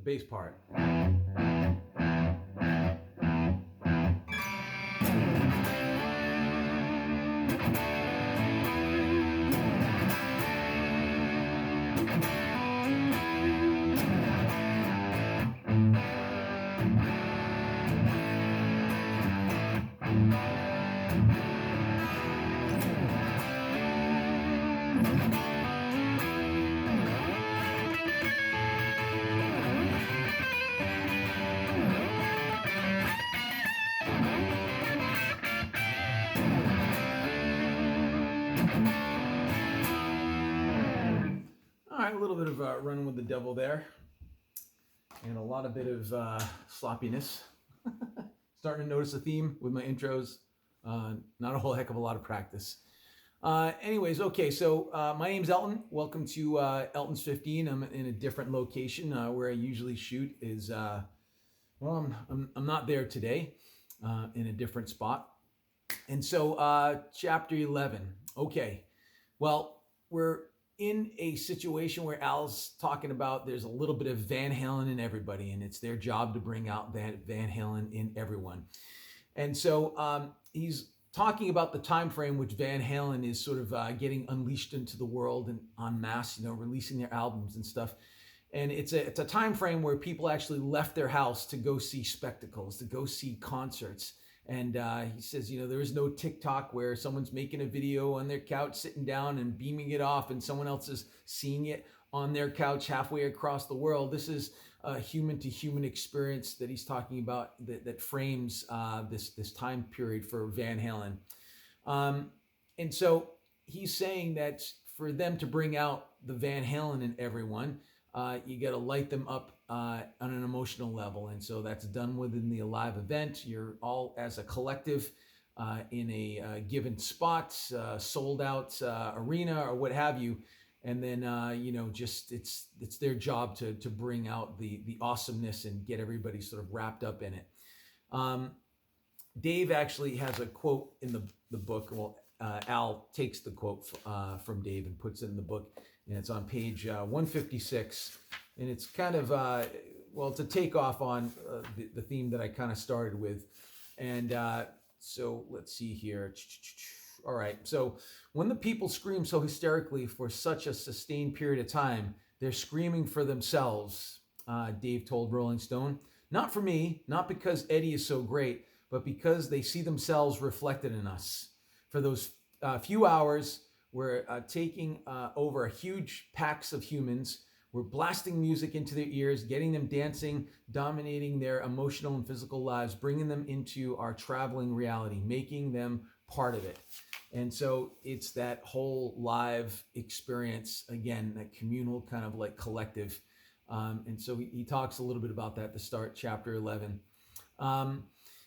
the bass part. All right, a little bit of Running with the Devil there, and a lot of bit of sloppiness. Starting to notice a theme with my intros. Not a whole heck of a lot of practice. Anyways, okay, so my name's Elton. Welcome to Elton's 15. I'm in a different location where I usually shoot is, I'm not there today, in a different spot. And so chapter 11, okay. Well, we're in a situation where Al's talking about there's a little bit of Van Halen in everybody, and it's their job to bring out that Van Halen in everyone. And so he's talking about the time frame which Van Halen is sort of getting unleashed into the world and en masse, releasing their albums and stuff. And it's a time frame where people actually left their house to go see spectacles, to go see concerts. And he says, there is no TikTok where someone's making a video on their couch, sitting down and beaming it off, and someone else is seeing it on their couch halfway across the world. This is a human-to-human experience that he's talking about that frames this time period for Van Halen. And so he's saying that for them to bring out the Van Halen in everyone, you got to light them up on an emotional level. And so that's done within the live event. You're all as a collective in a given spot, sold out arena or what have you. And then, just it's their job to bring out the awesomeness and get everybody sort of wrapped up in it. Dave actually has a quote in the book. Well, Al takes the quote from Dave and puts it in the book. And it's on page 156. And it's kind of, it's a takeoff on the theme that I kind of started with. And so let's see here. All right. So when the people scream so hysterically for such a sustained period of time, they're screaming for themselves, Dave told Rolling Stone. Not for me, not because Eddie is so great, but because they see themselves reflected in us. For those few hours, we're taking over huge packs of humans. We're blasting music into their ears, getting them dancing, dominating their emotional and physical lives, bringing them into our traveling reality, making them part of it. And so it's that whole live experience, again, that communal kind of like collective. And so he talks a little bit about that to start chapter 11.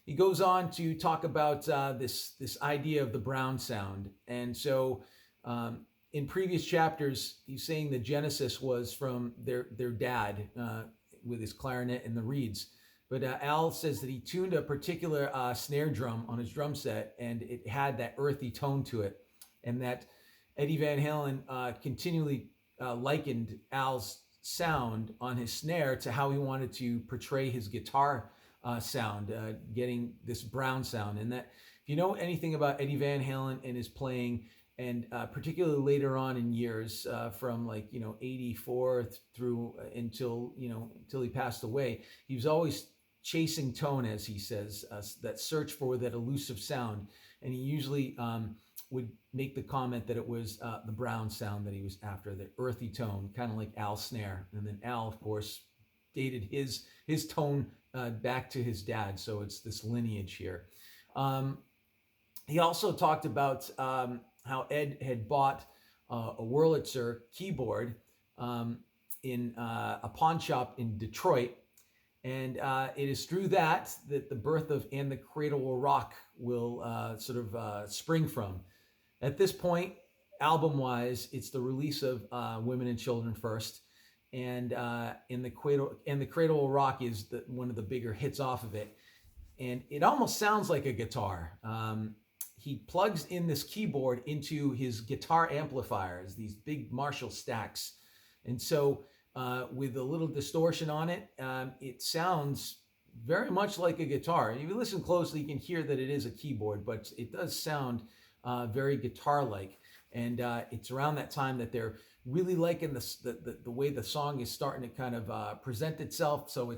He goes on to talk about this idea of the Brown sound. And so in previous chapters, he's saying the genesis was from their dad with his clarinet and the reeds. But Al says that he tuned a particular snare drum on his drum set, and it had that earthy tone to it. And that Eddie Van Halen continually likened Al's sound on his snare to how he wanted to portray his guitar sound, getting this Brown sound. And that if you know anything about Eddie Van Halen and his playing, and particularly later on in years, from 84 through until he passed away, he was always chasing tone, as he says, that search for that elusive sound. And he usually would make the comment that it was the Brown sound that he was after, the earthy tone, kind of like Al's snare. And then Al, of course, dated his tone back to his dad. So it's this lineage here. He also talked about how Ed had bought a Wurlitzer keyboard in a pawn shop in Detroit. And it is through that the birth of And the Cradle Will Rock will spring from. At this point, album-wise, it's the release of Women and Children First. And In the Cradle Will Rock is one of the bigger hits off of it. And it almost sounds like a guitar. He plugs in this keyboard into his guitar amplifiers, these big Marshall stacks. And so with a little distortion on it. It sounds very much like a guitar. If you listen closely, you can hear that it is a keyboard, but it does sound very guitar-like. And it's around that time that they're really liking the way the song is starting to kind of present itself. So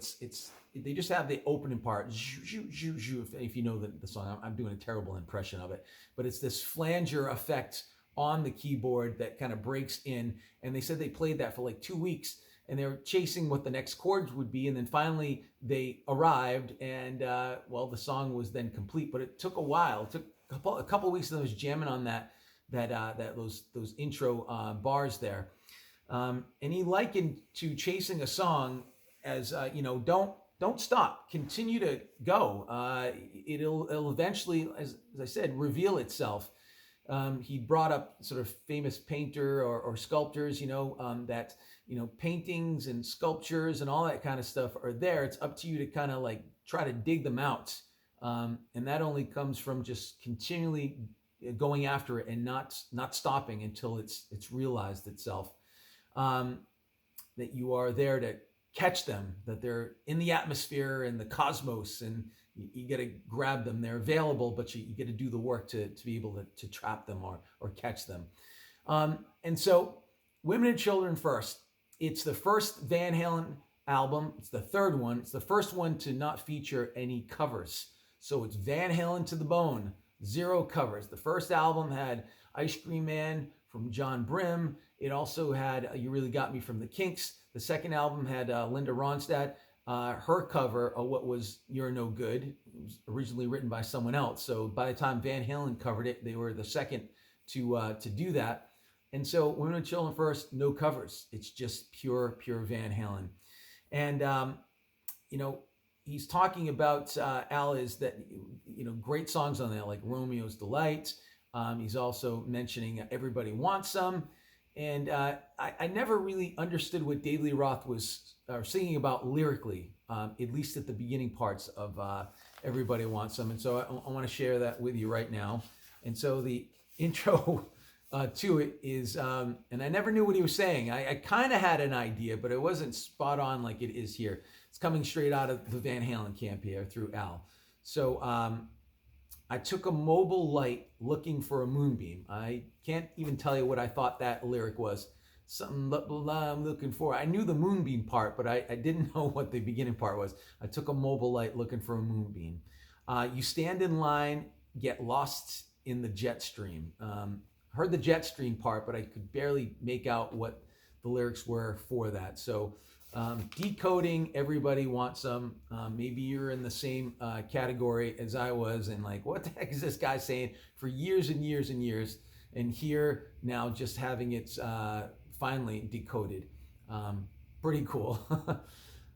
they just have the opening part, if you know the song. I'm doing a terrible impression of it, but it's this flanger effect on the keyboard that kind of breaks in. And they said they played that for like 2 weeks, and they were chasing what the next chords would be. And then finally they arrived, and well, the song was then complete, but it took a while. It took a couple weeks, and I was jamming on those intro bars there. And he likened to chasing a song as, don't stop, continue to go. It'll eventually, as I said, reveal itself. He brought up sort of famous painter or sculptors, that, paintings and sculptures and all that kind of stuff are there. It's up to you to kind of like try to dig them out. And that only comes from just continually going after it and not stopping until it's realized itself. That you are there to catch them, that they're in the atmosphere and the cosmos, and you got to grab them. They're available, but you got to do the work to be able to trap them or catch them. And so Women and Children First. It's the first Van Halen album. It's the third one. It's the first one to not feature any covers. So it's Van Halen to the bone, 0 covers. The first album had Ice Cream Man from John Brim. It also had You Really Got Me from the Kinks. The second album had Linda Ronstadt. Her cover of what was You're No Good. It was originally written by someone else. So by the time Van Halen covered it, they were the second to do that. And so Women and Children First, no covers. It's just pure Van Halen. And, he's talking about, Al, is that, great songs on there like Romeo's Delight. He's also mentioning Everybody Wants Some. And I never really understood what Dave Lee Roth was singing about lyrically, at least at the beginning parts of Everybody Wants Some. And so I want to share that with you right now. And so the intro to it is, and I never knew what he was saying. I kind of had an idea, but it wasn't spot on like it is here. It's coming straight out of the Van Halen camp here through Al. So I took a mobile light looking for a moonbeam. I can't even tell you what I thought that lyric was. Something I'm looking for. I knew the moonbeam part, but I didn't know what the beginning part was. I took a mobile light looking for a moonbeam. You stand in line, get lost in the jet stream. Heard the jet stream part, but I could barely make out what the lyrics were for that. So decoding Everybody Wants Some. Maybe you're in the same category as I was, and like, what the heck is this guy saying for years and years and years? And here now just having it finally decoded. Pretty cool.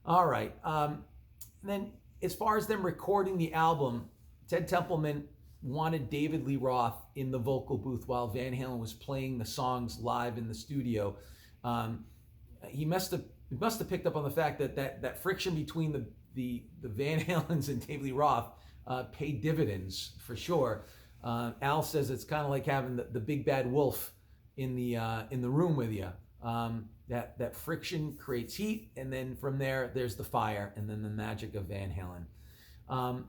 All right. Then as far as them recording the album, Ted Templeman wanted David Lee Roth in the vocal booth while Van Halen was playing the songs live in the studio. He must have picked up on the fact that friction between the Van Halens and David Lee Roth paid dividends for sure. Al says it's kind of like having the big bad wolf in the room with you. That friction creates heat, and then from there's the fire, and then the magic of Van Halen.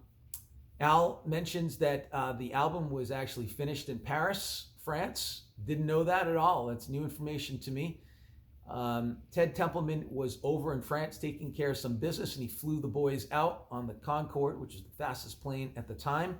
Al mentions that the album was actually finished in Paris, France. Didn't know that at all. That's new information to me. Ted Templeman was over in France taking care of some business, and he flew the boys out on the Concorde, which is the fastest plane at the time.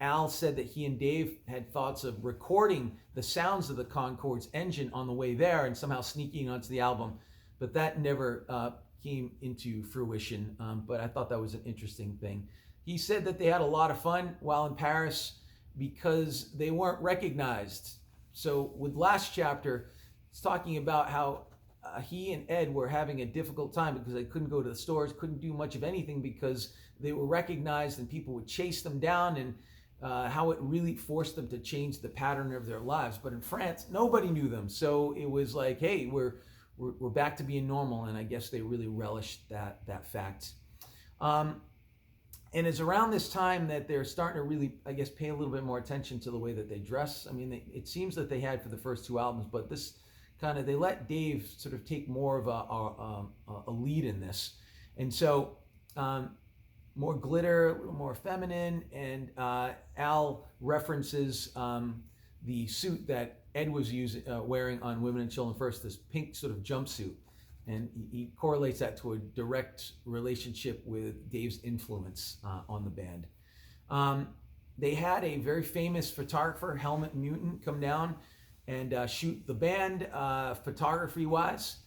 Al said that he and Dave had thoughts of recording the sounds of the Concorde's engine on the way there and somehow sneaking onto the album, but that never came into fruition. But I thought that was an interesting thing. He said that they had a lot of fun while in Paris because they weren't recognized. So with last chapter, it's talking about how he and Ed were having a difficult time because they couldn't go to the stores, couldn't do much of anything because they were recognized and people would chase them down, and how it really forced them to change the pattern of their lives. But in France, nobody knew them. So it was like, hey, we're back to being normal. And I guess they really relished that fact. And it's around this time that they're starting to really, I guess, pay a little bit more attention to the way that they dress. I mean, it seems that they had for the first 2 albums, but this they let Dave sort of take more of a lead in this. And so more glitter, a little more feminine, and Al references the suit that Ed was wearing on Women and Children First, this pink sort of jumpsuit. And he correlates that to a direct relationship with Dave's influence on the band. They had a very famous photographer, Helmut Newton, come down and shoot the band photography-wise.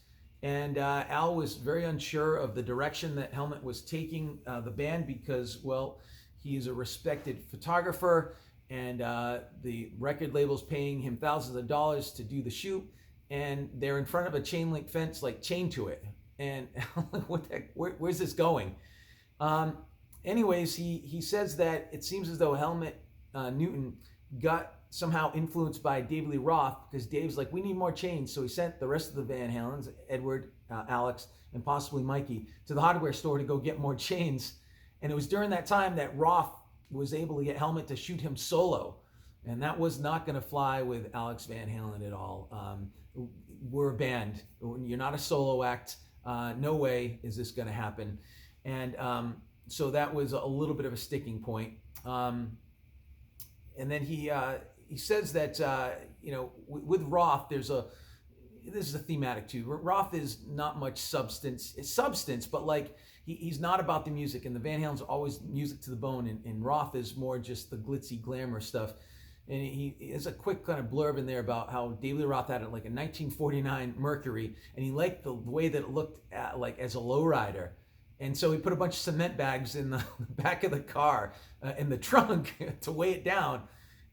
And Al was very unsure of the direction that Helmut was taking the band because, well, he is a respected photographer, and the record label's paying him thousands of dollars to do the shoot, and they're in front of a chain link fence, like chained to it. And what the heck, where's this going? Anyways, he says that it seems as though Helmut Newton got somehow influenced by David Lee Roth, because Dave's like, we need more chains. So he sent the rest of the Van Halens, Edward, Alex, and possibly Mikey, to the hardware store to go get more chains. And it was during that time that Roth was able to get Helmut to shoot him solo. And that was not going to fly with Alex Van Halen at all. We're a band. You're not a solo act. No way is this going to happen. And so that was a little bit of a sticking point. And then he says that, with Roth, this is a thematic too. Roth is not much substance. It's substance, but like he's not about the music. And the Van Halen's always music to the bone. And Roth is more just the glitzy glamour stuff. And he has a quick kind of blurb in there about how David Lee Roth had like a 1949 Mercury, and he liked the way that it looked like as a lowrider. And so he put a bunch of cement bags in the back of the car, in the trunk, to weigh it down.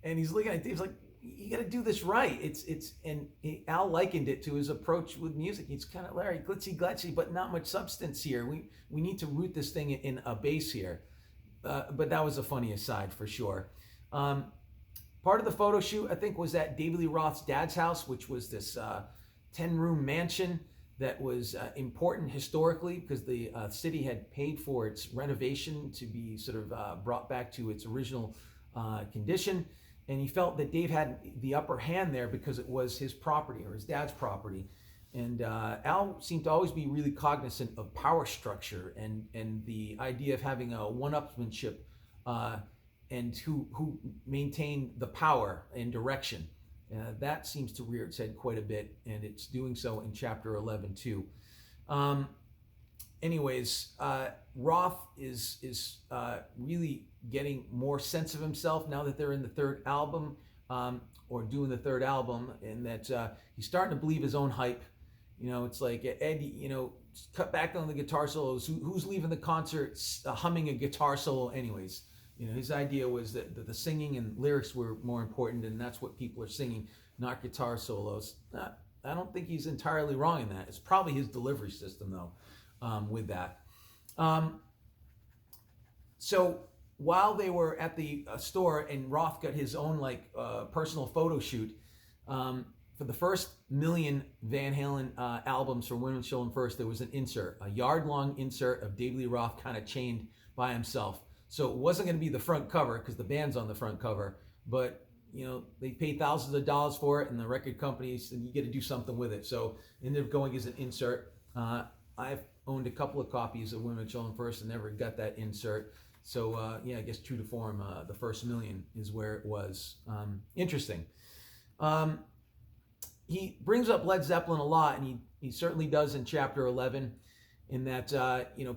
And he's looking at Dave's like, you got to do this right. Al likened it to his approach with music. He's kind of Larry, glitzy, but not much substance here. We need to root this thing in a bass here. But that was a funny aside for sure. Part of the photo shoot, I think, was at David Lee Roth's dad's house, which was this 10-room mansion that was important historically because the city had paid for its renovation to be sort of brought back to its original condition. And he felt that Dave had the upper hand there because it was his property, or his dad's property. And Al seemed to always be really cognizant of power structure and the idea of having a one-upsmanship and who maintained the power and direction. That seems to rear its head quite a bit, and it's doing so in chapter 11 too. Roth is really getting more sense of himself now that they're in the third album, or doing the third album, and that he's starting to believe his own hype. It's like, Eddie, cut back on the guitar solos. Who's leaving the concert humming a guitar solo anyways? His idea was that the singing and lyrics were more important, and that's what people are singing, not guitar solos. I don't think he's entirely wrong in that. It's probably his delivery system, though, with that. So while they were at the store and Roth got his own personal photo shoot, for the first million Van Halen albums for Women and Children First, there was an insert, a yard-long insert of David Lee Roth kind of chained by himself. So it wasn't going to be the front cover because the band's on the front cover, but they paid thousands of dollars for it, and the record company said you got to do something with it. So it ended up going as an insert. I've owned a couple of copies of Women and Children First and never got that insert. So I guess true to form, the first million is where it was. Interesting. He brings up Led Zeppelin a lot, and he certainly does in chapter 11, in that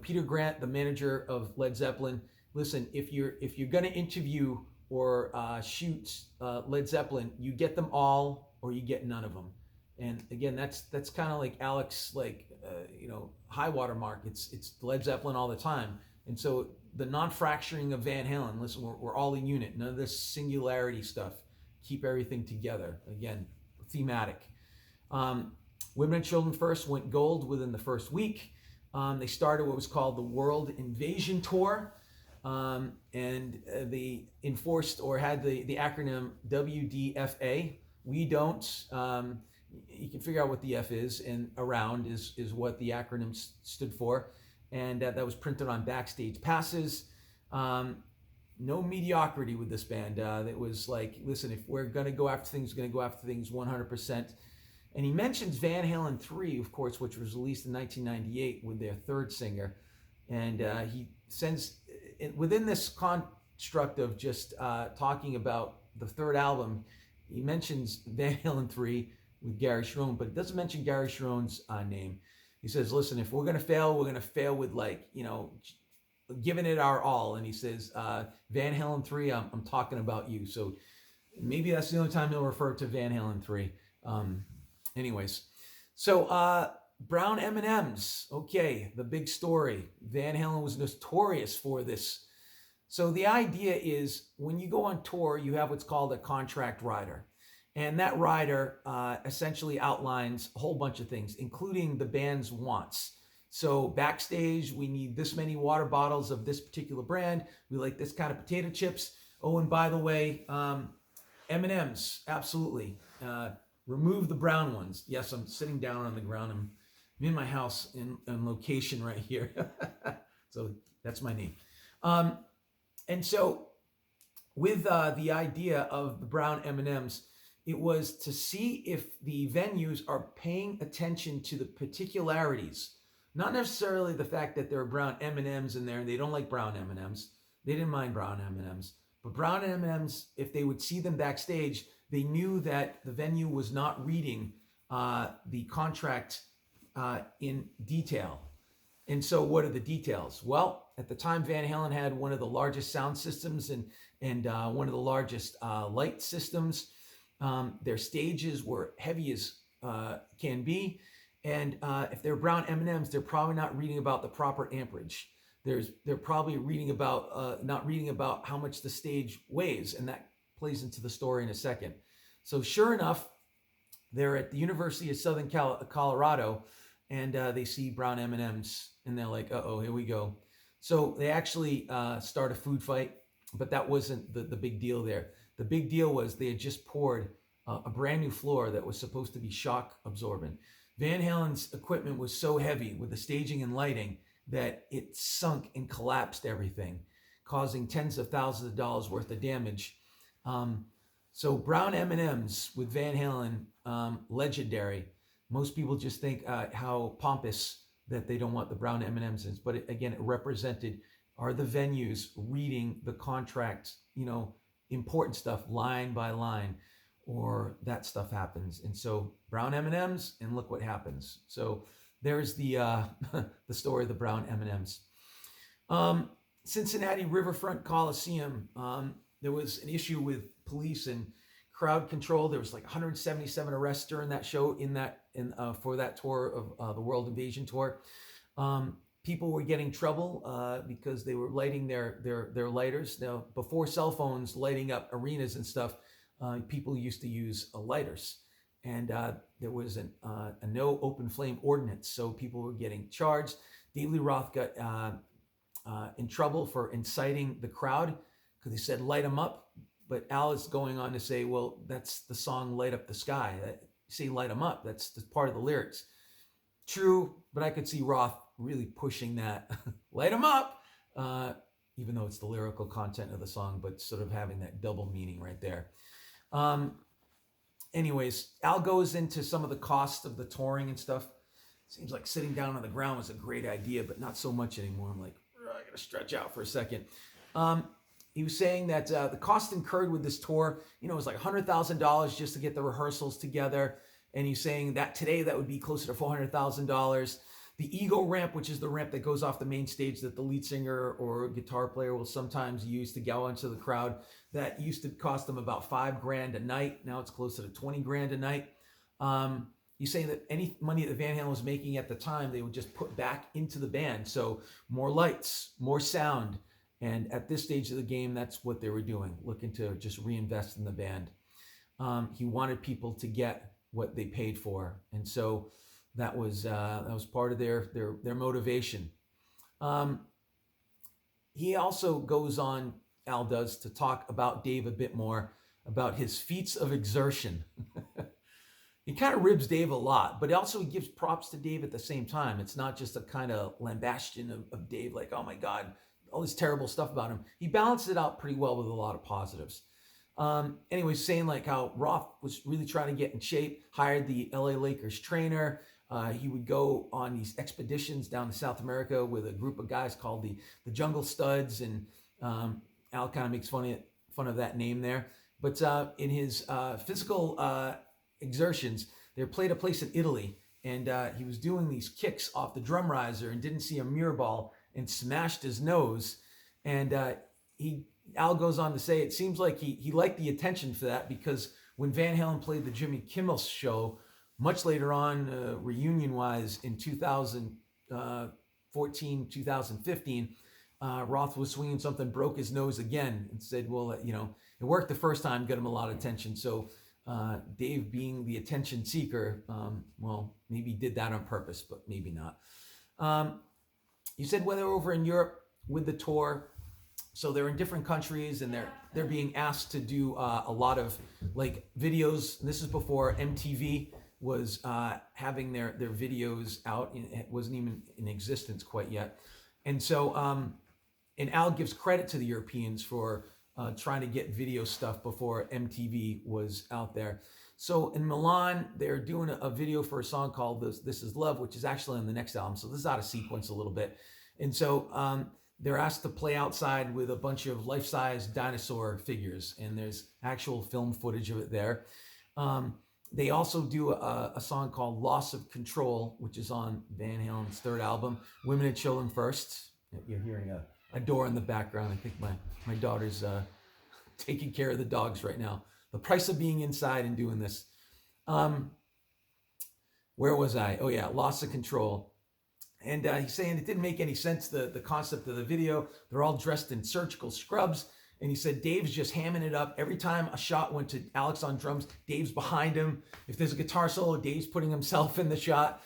Peter Grant, the manager of Led Zeppelin. Listen, if you're going to interview or shoot Led Zeppelin, you get them all or you get none of them. And again, that's kind of like Alex, high water mark. It's Led Zeppelin all the time. And so the non-fracturing of Van Halen. Listen, we're all a unit. None of this singularity stuff. Keep everything together. Again, thematic. Women and Children First went gold within the first week. They started what was called the World Invasion Tour. And they enforced or had the acronym WDFA. We don't. You can figure out what the F is, and around is what the acronym stood for. And that was printed on Backstage passes. No mediocrity with this band. It was like, listen, if we're going to go after things, we're going to go after things 100%. And he mentions Van Halen 3, of course, which was released in 1998 with their third singer. And he sends, within this construct of just talking about the third album, he mentions Van Halen 3 with Gary Cherone, but it doesn't mention Gary Cherone's name. He says, listen, if we're going to fail, we're going to fail with, like, you know, giving it our all. And he says, Van Halen 3, I'm talking about you. So maybe that's the only time he'll refer to Van Halen 3. Anyways, so brown M&Ms. Okay, the big story. Van Halen was notorious for this. So the idea is when you go on tour, you have what's called a contract rider. And that rider essentially outlines a whole bunch of things, including the band's wants. So Backstage, we need this many water bottles of this particular brand. We like this kind of potato chips. Oh, and by the way, M&Ms, absolutely. Remove the brown ones. Yes, I'm sitting down on the ground. I'm in my house in location right here. So that's my name. And so with the idea of the brown M&Ms, it was to see if the venues are paying attention to the particularities, not necessarily the fact that there are brown M&Ms in there and they don't like brown M&Ms. They didn't mind brown M&Ms. But brown M&Ms, if they would see them backstage, they knew that the venue was not reading the contract in detail. And so what are the details? Well, at the time, Van Halen had one of the largest sound systems and one of the largest light systems. Their stages were heavy as can be. And if they're brown M&Ms, they're probably not reading about the proper amperage. They're probably reading about not reading about how much the stage weighs, and that plays into the story in a second. So sure enough, they're at the University of Southern Colorado, and they see brown M&Ms, and they're like, uh-oh, here we go. So they actually start a food fight, but that wasn't the big deal there. The big deal was they had just poured a brand new floor that was supposed to be shock absorbent. Van Halen's equipment was so heavy with the staging and lighting that it sunk and collapsed everything, causing tens of thousands of dollars worth of damage. So brown M&Ms with Van Halen, legendary. Most people just think how pompous that they don't want the brown M&Ms in. But again, it represented, are the venues reading the contract, you know, important stuff line by line, or that stuff happens. And so brown M&Ms, and look what happens. So there's the the story of the brown M&Ms. Cincinnati Riverfront Coliseum. There was an issue with police and crowd control. There was like 177 arrests during that show for that tour of the World Invasion Tour. People were getting trouble because they were lighting their lighters. Now, before cell phones lighting up arenas and stuff, people used to use lighters. And there was a no open flame ordinance, so people were getting charged. Dave Lee Roth got in trouble for inciting the crowd because he said, light them up. But Al is going on to say, well, that's the song Light Up the Sky. Say light them up. That's part of the lyrics. True, but I could see Roth really pushing that, light them up, even though it's the lyrical content of the song, but sort of having that double meaning right there. Anyways, Al goes into some of the costs of the touring and stuff. Seems like sitting down on the ground was a great idea, but not so much anymore. I'm like, I gotta stretch out for a second. He was saying that the cost incurred with this tour, was like $100,000 just to get the rehearsals together. And he's saying that today that would be closer to $400,000. The ego ramp, which is the ramp that goes off the main stage that the lead singer or guitar player will sometimes use to go into the crowd, that used to cost them about $5,000 a night. Now it's closer to $20,000 a night. He's saying that any money that Van Halen was making at the time, they would just put back into the band. So more lights, more sound. And at this stage of the game, that's what they were doing, looking to just reinvest in the band. He wanted people to get what they paid for. And so that was part of their motivation. He also goes on, Al does, to talk about Dave a bit more, about his feats of exertion. He kind of ribs Dave a lot, but also he gives props to Dave at the same time. It's not just a kind of lambastion of Dave, like, oh my God, all this terrible stuff about him. He balanced it out pretty well with a lot of positives. Anyway, saying like how Roth was really trying to get in shape, hired the LA Lakers trainer. He would go on these expeditions down to South America with a group of guys called the Jungle Studs, and Al kind of makes fun of that name there. But in his physical exertions, they played a place in Italy, and he was doing these kicks off the drum riser and didn't see a mirror ball and smashed his nose. And Al goes on to say it seems like he liked the attention for that, because when Van Halen played the Jimmy Kimmel show much later on, reunion-wise in 2014, 2015, Roth was swinging something, broke his nose again, and said, well, it worked the first time, got him a lot of attention. So Dave, being the attention seeker, well, maybe did that on purpose, but maybe not. You said when they were over in Europe with the tour, so they're in different countries, and they're being asked to do a lot of like videos. And this is before MTV was having their videos out. It wasn't even in existence quite yet. And so, and Al gives credit to the Europeans for trying to get video stuff before MTV was out there. So in Milan, they're doing a video for a song called This Is Love, which is actually on the next album. So this is out of sequence a little bit. And so they're asked to play outside with a bunch of life-size dinosaur figures, and there's actual film footage of it there. They also do a song called Loss of Control, which is on Van Halen's third album, Women and Children First. You're hearing a door in the background. I think my daughter's taking care of the dogs right now. The price of being inside and doing this. Where was I? Oh yeah, Loss of Control. And he's saying it didn't make any sense, the concept of the video. They're all dressed in surgical scrubs. And he said Dave's just hamming it up. Every time a shot went to Alex on drums, Dave's behind him. If there's a guitar solo, Dave's putting himself in the shot.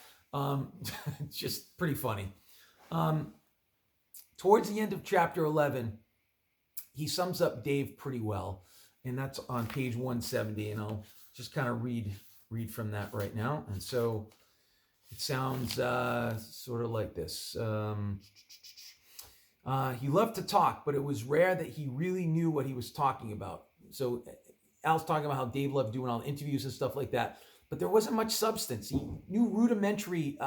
It's just pretty funny. Towards the end of chapter 11, he sums up Dave pretty well. And that's on page 170. And I'll just kind of read from that right now. And so it sounds sort of like this. He loved to talk, but it was rare that he really knew what he was talking about. So Al's talking about how Dave loved doing all the interviews and stuff like that, but there wasn't much substance. He knew rudimentary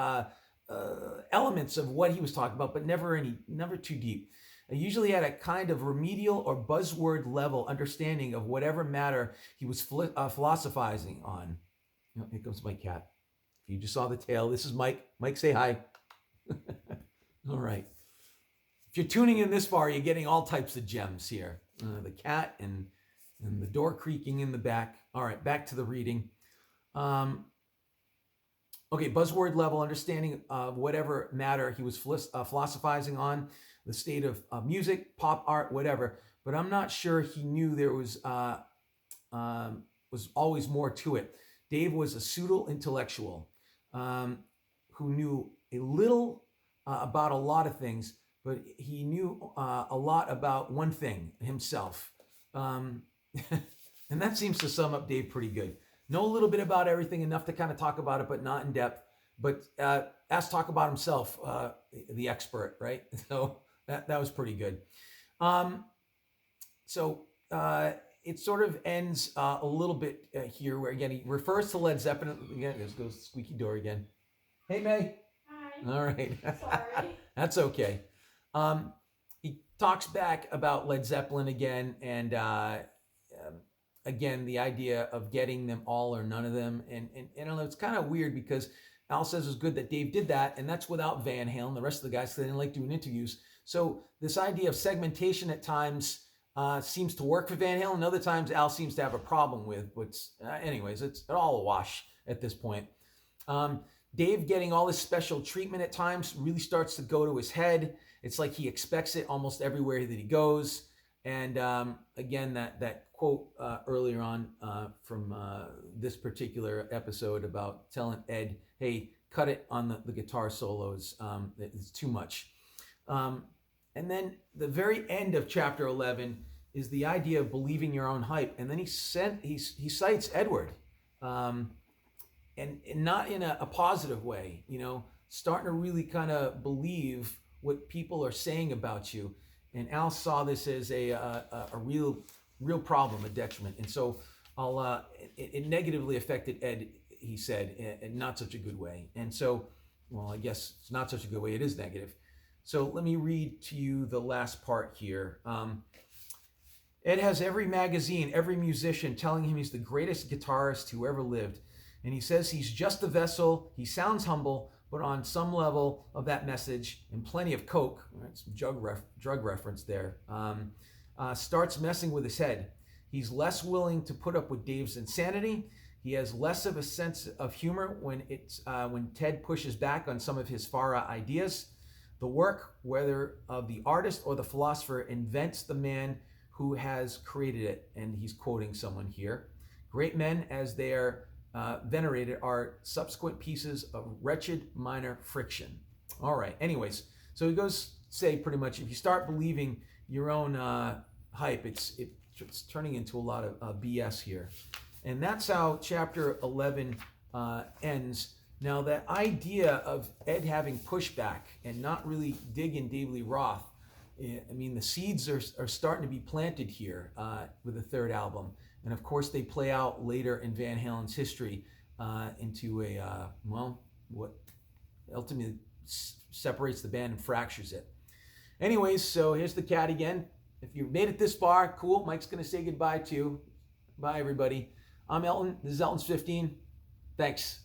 elements of what he was talking about, but never too deep. He usually had a kind of remedial or buzzword level understanding of whatever matter he was philosophizing on. Here comes my cat. If you just saw the tail, this is Mike. Mike, say hi. All right. If you're tuning in this far, you're getting all types of gems here. The cat and the door creaking in the back. All right, back to the reading. Okay, buzzword level understanding of whatever matter he was philosophizing on, the state of music, pop art, whatever. But I'm not sure he knew there was always more to it. Dave was a pseudo-intellectual who knew a little about a lot of things, but he knew a lot about one thing, himself. And that seems to sum up Dave pretty good. Know a little bit about everything, enough to kind of talk about it, but not in depth. But talk about himself, the expert, right? So that was pretty good. It sort of ends a little bit here where, again, he refers to Led Zeppelin. Again, there goes the squeaky door again. Hey, May. Hi. All right. Sorry. That's okay. He talks back about Led Zeppelin again, and again, the idea of getting them all or none of them. And I don't know, it's kind of weird because Al says it's good that Dave did that, and that's without Van Halen. The rest of the guys, they didn't like doing interviews. So this idea of segmentation at times seems to work for Van Halen. Other times Al seems to have a problem with. But anyways, it's all a wash at this point. Dave getting all this special treatment at times really starts to go to his head. It's like he expects it almost everywhere that he goes. And again, that quote earlier on from this particular episode about telling Ed, hey, cut it on the guitar solos. It's too much. And then the very end of chapter 11 is the idea of believing your own hype. And then he cites Edward. And not in a positive way, starting to really kind of believe what people are saying about you. And Al saw this as a real real problem, a detriment. And so it negatively affected Ed, he said, in not such a good way. And so, well, I guess it's not such a good way. It is negative. So let me read to you the last part here. Ed has every magazine, every musician telling him he's the greatest guitarist who ever lived. And he says he's just a vessel. He sounds humble, but on some level of that message, and plenty of coke, right, some drug reference there, starts messing with his head. He's less willing to put up with Dave's insanity. He has less of a sense of humor when Ted pushes back on some of his far-out ideas. The work, whether of the artist or the philosopher, invents the man who has created it. And he's quoting someone here. Great men, as they are venerated, are subsequent pieces of wretched minor friction. All right, anyways, so he goes say pretty much, if you start believing your own hype, it's turning into a lot of BS here. And that's how chapter 11 ends. Now, that idea of Ed having pushback and not really digging Dave Lee Roth, I mean, the seeds are starting to be planted here with the third album. And of course, they play out later in Van Halen's history into what ultimately separates the band and fractures it. Anyways, so here's the cat again. If you made it this far, cool. Mike's going to say goodbye to you. Bye, everybody. I'm Elton. This is Elton's 15. Thanks.